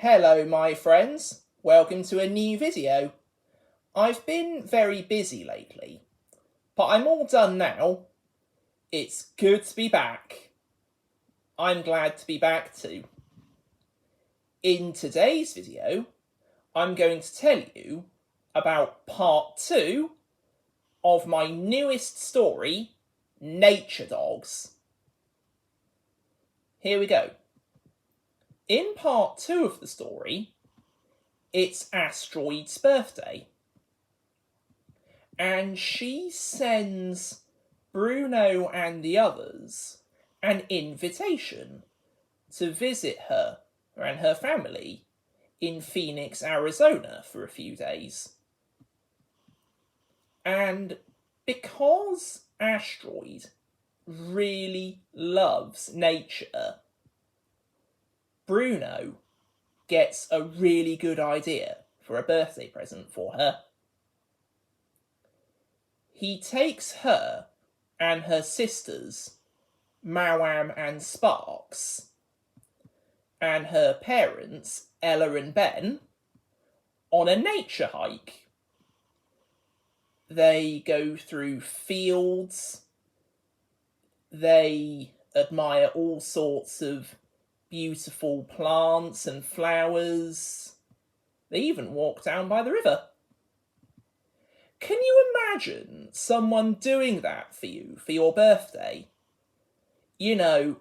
Hello my friends, welcome to a new video. I've been very busy lately, but I'm all done now. It's good to be back. I'm glad to be back too. In today's video, I'm going to tell you about part 2 of my newest story, Nature Dogs. Here we go. In part 2 of the story, it's Asteroid's birthday. And she sends Bruno and the others an invitation to visit her and her family in Phoenix, Arizona for a few days. And because Asteroid really loves nature, Bruno gets a really good idea for a birthday present for her. He takes her and her sisters, Mawam and Sparks, and her parents, Ella and Ben, on a nature hike. They go through fields. They admire all sorts of beautiful plants and flowers. They even walk down by the river. Can you imagine someone doing that for you for your birthday? You know,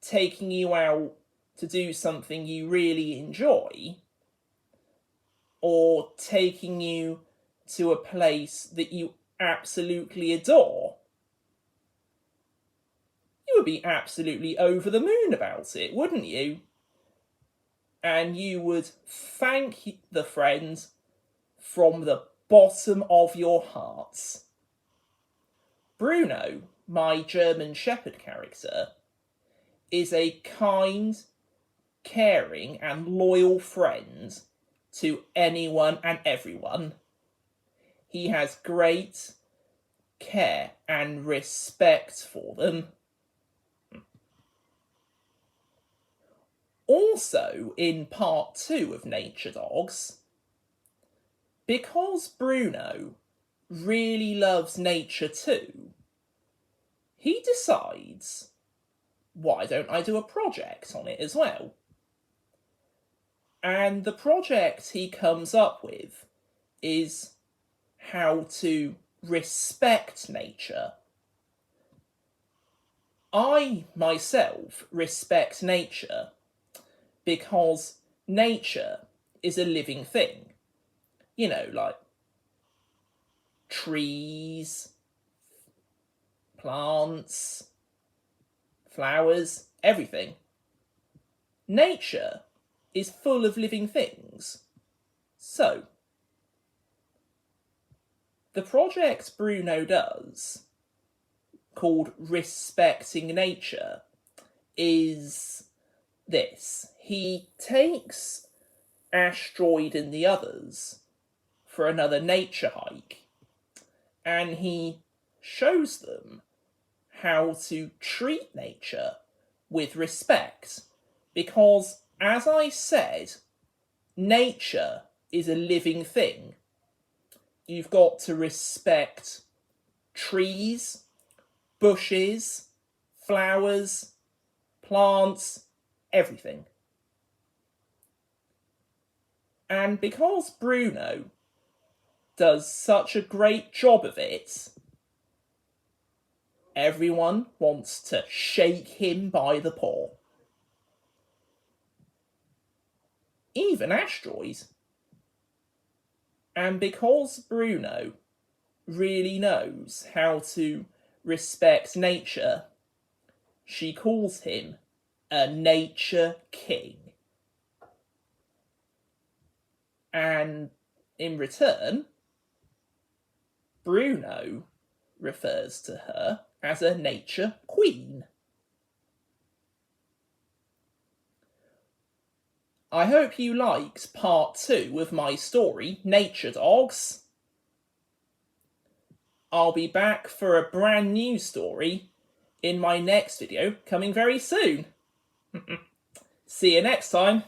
taking you out to do something you really enjoy, or taking you to a place that you absolutely adore. You would be absolutely over the moon about it, wouldn't you? And you would thank the friend from the bottom of your hearts. Bruno, my German Shepherd character, is a kind, caring and loyal friend to anyone and everyone. He has great care and respect for them. Also, in part 2 of Nature Dogs, because Bruno really loves nature too, he decides, why don't I do a project on it as well? And the project he comes up with is how to respect nature. I myself respect nature because nature is a living thing. You know, like trees, plants, flowers, everything. Nature is full of living things. So, the project Bruno does, called Respecting Nature, is this. He takes Asteroid and the others for another nature hike, and he shows them how to treat nature with respect, because, as I said, nature is a living thing. You've got to respect trees, bushes, flowers, plants, everything. And because Bruno does such a great job of it, everyone wants to shake him by the paw. Even Asteroid. And because Bruno really knows how to respect nature, she calls him a nature king. And in return, Bruno refers to her as a nature queen. I hope you liked part 2 of my story, Nature Dogs. I'll be back for a brand new story in my next video coming very soon. See you next time.